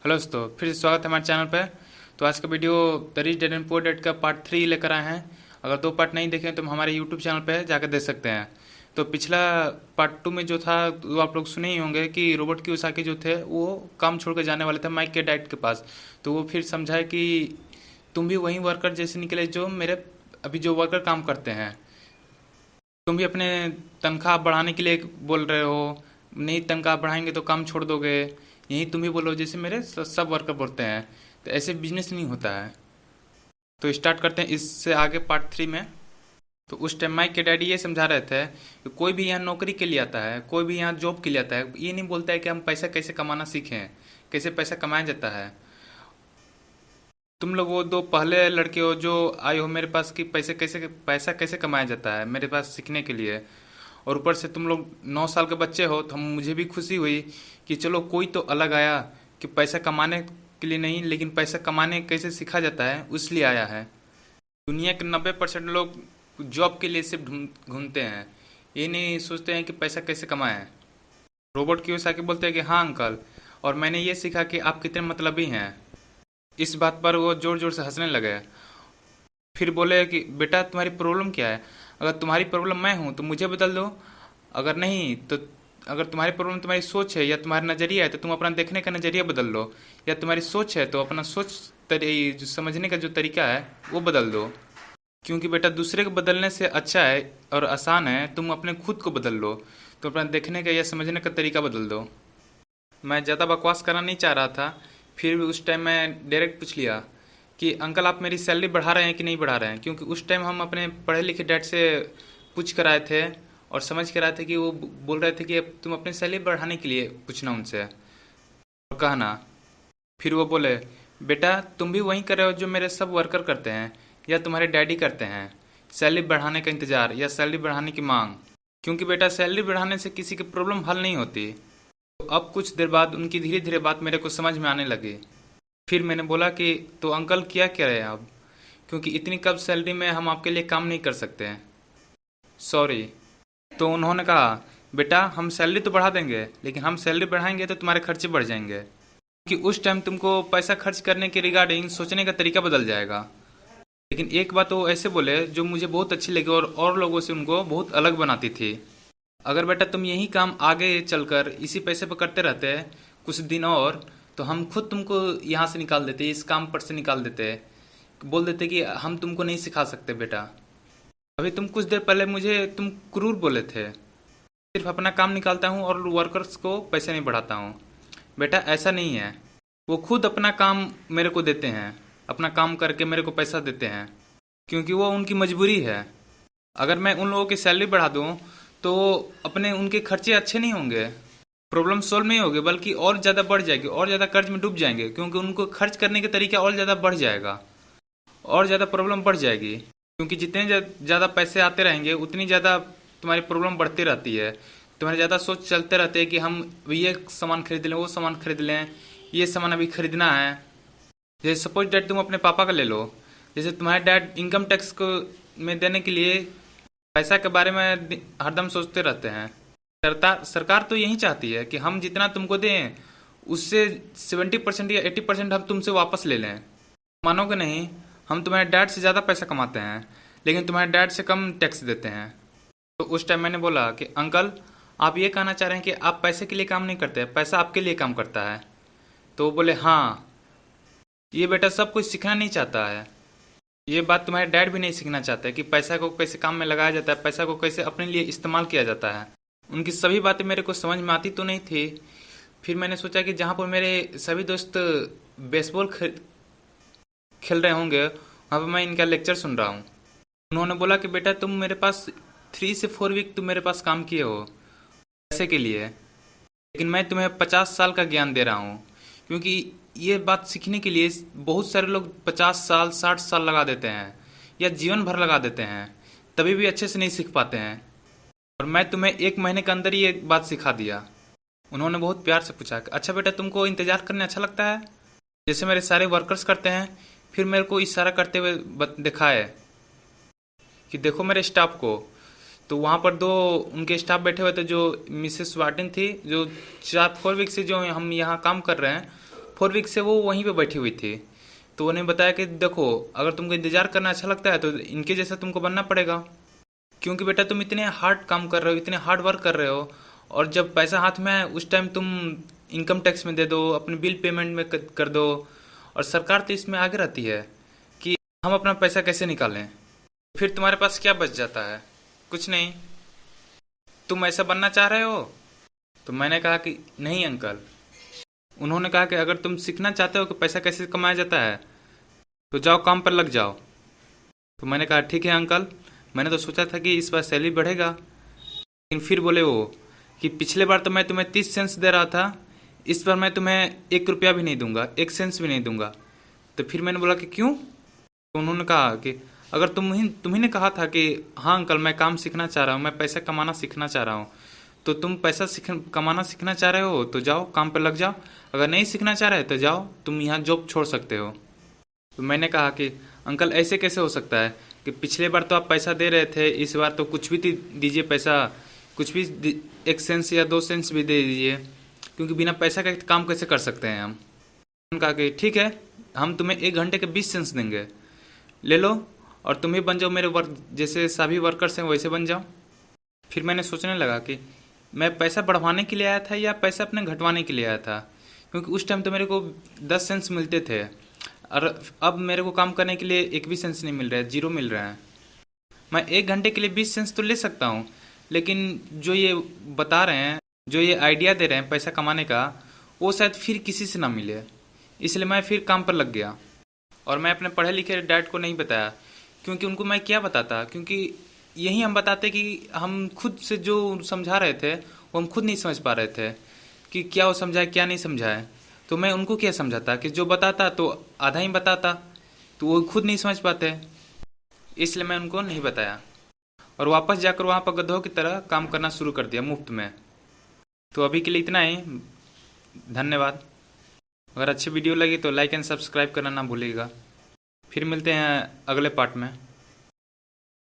Hello दोस्तों, फिर से स्वागत है हमारे चैनल पर। तो आज का video the rich dad and poor dad का पार्ट 3 लेकर आए हैं। अगर दो पार्ट नहीं देखे तो हम हमारे यूट्यूब चैनल पर जाकर देख सकते हैं। तो पिछला पार्ट 2 में जो था वो आप लोग सुने ही होंगे कि रॉबर्ट कियोसाकी जो थे वो काम छोड़ कर जाने वाले थे माइक के डैड के पास। तो वो फिर समझाए कि तुम भी वही वर्कर जैसे निकले जो मेरे अभी जो वर्कर काम करते हैं। तुम भी अपने तनख्वाह बढ़ाने के लिए बोल रहे हो, नहीं तनख्वाह बढ़ाएंगे तो काम छोड़ दोगे। यही तुम भी बोलो जैसे मेरे सब वर्कर बोलते हैं। तो ऐसे बिजनेस नहीं होता है। तो स्टार्ट करते हैं इससे आगे पार्ट 3 में। तो उस टाइम माइक के डैडी ये समझा रहे थे कि कोई भी यहाँ नौकरी के लिए आता है, कोई भी यहाँ जॉब के लिए आता है, ये नहीं बोलता है कि हम पैसा कैसे कमाना सीखें, कैसे पैसा कमाया जाता है। तुम लोग वो दो पहले लड़के हो जो आए हो मेरे पास कि पैसा कैसे कमाया जाता है मेरे पास सीखने के लिए। और ऊपर से तुम लोग 9 साल के बच्चे हो, तो हम मुझे भी खुशी हुई कि चलो कोई तो अलग आया कि पैसा कमाने के लिए नहीं लेकिन पैसा कमाने कैसे सीखा जाता है उसलिए आया है। दुनिया के 90% लोग जॉब के लिए सिर्फ घूमते हैं, ये नहीं सोचते हैं कि पैसा कैसे कमाएं। रोबोट कियोसाकी बोलते हैं कि हाँ अंकल, और मैंने ये सीखा कि आप कितने मतलबी हैं। इस बात पर वो जोर जोर से हंसने लगे। फिर बोले कि बेटा तुम्हारी प्रॉब्लम क्या है? अगर तुम्हारी प्रॉब्लम मैं हूँ तो मुझे बदल दो, अगर नहीं तो अगर तुम्हारी प्रॉब्लम तुम्हारी सोच है या तुम्हारा नज़रिया है तो तुम अपना देखने का नज़रिया बदल लो, या तुम्हारी सोच है तो अपना जो समझने का जो तरीका है वो बदल दो। क्योंकि बेटा दूसरे को बदलने से अच्छा है और आसान है तुम अपने खुद को बदल लो, तो अपना देखने का या समझने का तरीका बदल दो। मैं ज़्यादा बकवास करना नहीं चाह रहा था, फिर भी उस टाइम मैं डायरेक्ट पूछ लिया कि अंकल आप मेरी सैलरी बढ़ा रहे हैं कि नहीं बढ़ा रहे हैं। क्योंकि उस टाइम हम अपने पढ़े लिखे डैड से पूछ कर आए थे और समझ कर आए थे कि वो बोल रहे थे कि तुम अपनी सैलरी बढ़ाने के लिए पूछना उनसे और कहना। फिर वो बोले बेटा तुम भी वही कर रहे हो जो मेरे सब वर्कर करते हैं या तुम्हारे डैडी करते हैं, सैलरी बढ़ाने का इंतज़ार या सैलरी बढ़ाने की मांग। क्योंकि बेटा सैलरी बढ़ाने से किसी की प्रॉब्लम हल नहीं होती। तो अब कुछ देर बाद उनकी धीरे धीरे बात मेरे को समझ में आने लगी। फिर मैंने बोला कि तो अंकल क्या कह रहे हैं आप, क्योंकि इतनी कम सैलरी में हम आपके लिए काम नहीं कर सकते हैं, सॉरी। तो उन्होंने कहा बेटा हम सैलरी तो बढ़ा देंगे लेकिन हम सैलरी बढ़ाएंगे तो तुम्हारे खर्चे बढ़ जाएंगे, क्योंकि उस टाइम तुमको पैसा खर्च करने के रिगार्डिंग सोचने का तरीका बदल जाएगा। लेकिन एक बात वो ऐसे बोले जो मुझे बहुत अच्छी लगी और लोगों से उनको बहुत अलग बनाती थी। अगर बेटा तुम यही काम आगे चलकर इसी पैसे पर करते रहते कुछ दिन और, तो हम खुद तुमको यहाँ से निकाल देते, इस काम पर से निकाल देते, बोल देते कि हम तुमको नहीं सिखा सकते बेटा। अभी तुम कुछ देर पहले मुझे तुम क्रूर बोले थे, सिर्फ अपना काम निकालता हूँ और वर्कर्स को पैसे नहीं बढ़ाता हूँ। बेटा ऐसा नहीं है, वो खुद अपना काम मेरे को देते हैं, अपना काम करके मेरे को पैसा देते हैं, क्योंकि वो उनकी मजबूरी है। अगर मैं उन लोगों की सैलरी बढ़ा दूँ तो अपने उनके खर्चे अच्छे नहीं होंगे, प्रॉब्लम सॉल्व नहीं होगी, बल्कि और ज़्यादा बढ़ जाएगी, और ज़्यादा कर्ज में डूब जाएंगे, क्योंकि उनको खर्च करने के तरीका और ज़्यादा बढ़ जाएगा और ज़्यादा प्रॉब्लम बढ़ जाएगी। क्योंकि जितने ज़्यादा पैसे आते रहेंगे उतनी ज़्यादा तुम्हारी प्रॉब्लम बढ़ती रहती है। तुम्हारे ज़्यादा सोच चलते रहते हैं कि हम ये सामान खरीद लें, वो सामान खरीद लें, ये सामान अभी खरीदना है। जैसे सपोज डैड तुम अपने पापा का ले लो, जैसे तुम्हारे डैड इनकम टैक्स को में देने के लिए पैसा के बारे में हरदम सोचते रहते हैं। सरकार तो यही चाहती है कि हम जितना तुमको दें उससे 70% या 80% हम तुमसे वापस ले लें। मानोगे नहीं, हम तुम्हारे डैड से ज़्यादा पैसा कमाते हैं लेकिन तुम्हारे डैड से कम टैक्स देते हैं। तो उस टाइम मैंने बोला कि अंकल आप ये कहना चाह रहे हैं कि आप पैसे के लिए काम नहीं करते, पैसा आपके लिए काम करता है। तो वो बोले हाँ, ये बेटा सब कुछ सीखना नहीं चाहता है, ये बात तुम्हारे डैड भी नहीं सीखना चाहते कि पैसा को कैसे काम में लगाया जाता है, पैसा को कैसे अपने लिए इस्तेमाल किया जाता है। उनकी सभी बातें मेरे को समझ में आती तो नहीं थी। फिर मैंने सोचा कि जहाँ पर मेरे सभी दोस्त बेसबॉल खेल रहे होंगे वहाँ पर मैं इनका लेक्चर सुन रहा हूँ। उन्होंने बोला कि बेटा तुम मेरे पास 3 से 4 वीक तुम मेरे पास काम किए हो पैसे के लिए, लेकिन मैं तुम्हें 50 साल का ज्ञान दे रहा हूँ। क्योंकि ये बात सीखने के लिए बहुत सारे लोग 50 साल 60 साल लगा देते हैं या जीवन भर लगा देते हैं, तभी भी अच्छे से नहीं सीख पाते हैं, और मैं तुम्हें 1 महीने के अंदर ही एक बात सिखा दिया। उन्होंने बहुत प्यार से पूछा अच्छा बेटा तुमको इंतज़ार करना अच्छा लगता है, जैसे मेरे सारे वर्कर्स करते हैं। फिर मेरे को इशारा करते हुए दिखाए कि देखो मेरे स्टाफ को। तो वहाँ पर 2 उनके स्टाफ बैठे हुए थे, जो मिसेस वार्टन थी, जो 4-4 वीक से जो हम यहाँ काम कर रहे हैं, 4 वीक से वो वहीं पे बैठी हुई थी। तो उन्हें बताया कि देखो, अगर तुमको इंतजार करना अच्छा लगता है तो इनके जैसा तुमको बनना पड़ेगा, क्योंकि बेटा तुम इतने हार्ड काम कर रहे हो, इतने हार्ड वर्क कर रहे हो, और जब पैसा हाथ में आए उस टाइम तुम इनकम टैक्स में दे दो, अपने बिल पेमेंट में कर दो। और सरकार तो इसमें आगे रहती है कि हम अपना पैसा कैसे निकालें। फिर तुम्हारे पास क्या बच जाता है? कुछ नहीं। तुम ऐसा बनना चाह रहे हो? तो मैंने कहा कि नहीं अंकल। उन्होंने कहा कि अगर तुम सीखना चाहते हो कि पैसा कैसे कमाया जाता है तो जाओ काम पर लग जाओ। तो मैंने कहा ठीक है अंकल, मैंने तो सोचा था कि इस बार सैलरी बढ़ेगा। लेकिन फिर बोले वो कि पिछले बार तो मैं तुम्हें 30 सेंट्स दे रहा था, इस बार मैं तुम्हें 1 रुपया भी नहीं दूंगा, 1 सेंट्स भी नहीं दूंगा। तो फिर मैंने बोला कि क्यों? तो उन्होंने कहा कि अगर तुम ही ने कहा था कि हाँ अंकल मैं काम सीखना चाह रहा हूँ, मैं पैसा कमाना सीखना चाह रहा हूँ, तो तुम पैसा कमाना सीखना चाह रहे हो तो जाओ काम पर लग जाओ, अगर नहीं सीखना चाह रहे तो जाओ, तुम यहाँ जॉब छोड़ सकते हो। तो मैंने कहा कि अंकल ऐसे कैसे हो सकता है कि पिछले बार तो आप पैसा दे रहे थे, इस बार तो कुछ भी दीजिए पैसा, कुछ भी 1 सेंस या 2 सेंस भी दे दीजिए, क्योंकि बिना पैसा का काम कैसे कर सकते हैं हम। उन्होंने कहा कि ठीक है, हम तुम्हें 1 घंटे के 20 सेंस देंगे, ले लो, और तुम ही बन जाओ मेरे वर्क जैसे सभी वर्कर्स हैं वैसे बन जाओ। फिर मैंने सोचने लगा कि मैं पैसा बढ़वाने के लिए आया था या पैसा अपने घटवाने के लिए आया था, क्योंकि उस टाइम तो मेरे को 10 सेंस मिलते थे, और अब मेरे को काम करने के लिए एक भी सेंस नहीं मिल रहा है, 0 मिल रहा है। मैं 1 घंटे के लिए 20 सेंस तो ले सकता हूँ, लेकिन जो ये बता रहे हैं, जो ये आइडिया दे रहे हैं पैसा कमाने का, वो शायद फिर किसी से ना मिले, इसलिए मैं फिर काम पर लग गया। और मैं अपने पढ़े लिखे डैड को नहीं बताया, क्योंकि उनको मैं क्या बताता, क्योंकि यही हम बताते कि हम खुद से जो समझा रहे थे वो हम खुद नहीं समझ पा रहे थे कि क्या वो समझाए क्या नहीं समझाए। तो मैं उनको क्या समझाता कि जो बताता तो आधा ही बताता, तो वो खुद नहीं समझ पाते, इसलिए मैं उनको नहीं बताया, और वापस जाकर वहाँ पर गधों की तरह काम करना शुरू कर दिया मुफ्त में। तो अभी के लिए इतना ही, धन्यवाद। अगर अच्छी वीडियो लगी तो लाइक एंड सब्सक्राइब करना ना भूलिएगा। फिर मिलते हैं अगले पार्ट में।